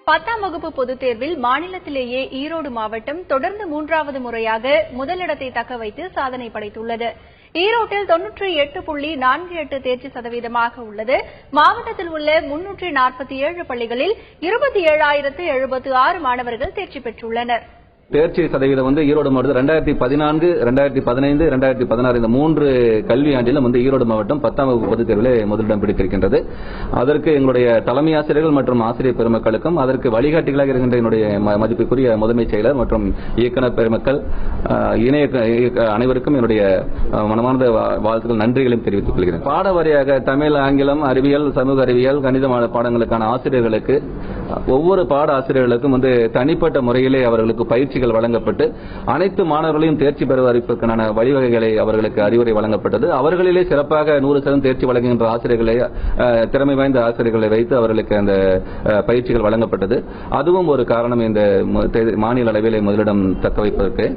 10ஆம் வகுப்பு பொதுத் தேர்வில் மாநிலத்திலேயே ஈரோடு மாவட்டம் தொடர்ந்து 3வது முறையாக முதலிடத்தை தக்கவைத்து சாதனை படைத்துள்ளது. ஈரோட்டில் 98.48 தேர்ச்சி சதவீதமாக உள்ளது. மாவட்டத்தில் உள்ள 347 பள்ளிகளில் 27,076 மாணவர்கள் தேர்ச்சி பெற்றுள்ளனர். தேர்ச்சி சதவீதம் ஈரோடு மாவட்டத்தில் 2014, 2015, 2016 இந்த 3 கல்வியாண்டிலும் ஈரோடு மாவட்டம் 10ஆம் வகுப்பு பொதுத் தேர்விலே முதலிடம் பிடித்திருக்கின்றது. அதற்கு எங்களுடைய தலைமை ஆசிரியர்கள் மற்றும் ஆசிரியர் பெருமக்களுக்கும் அதற்கு வழிகாட்டிகளாக இருக்கின்ற என்னுடைய மதிப்புக்குரிய முதன்மைச் செயலர் மற்றும் இயக்குநர் பெருமக்கள் அனைவருக்கும் என்னுடைய மனமார்ந்த வாழ்த்துக்கள், நன்றிகளையும் தெரிவித்துக் கொள்கிறேன். பாட வாரியாக தமிழ், ஆங்கிலம், அறிவியல், சமூக அறிவியல், கணித பாடங்களுக்கான ஆசிரியர்களுக்கு ஒவ்வொரு பாட ஆசிரியர்களுக்கும் தனிப்பட்ட முறையிலே அவர்களுக்கு பயிற்சிகள் வழங்கப்பட்டு அனைத்து மாணவர்களையும் தேர்ச்சி பெறுவதற்கான வழிவகைகளை அவர்களுக்கு அறிவுரை வழங்கப்பட்டது. அவர்களிலே சிறப்பாக 100% தேர்ச்சி வழங்குகின்ற ஆசிரியர்களை, திறமை வாய்ந்த ஆசிரியர்களை வைத்து அவர்களுக்கு அந்த பயிற்சிகள் வழங்கப்பட்டது. அதுவும் ஒரு காரணம் இந்த மாநில அளவிலே முதலிடம் தக்க வைப்பதற்கு.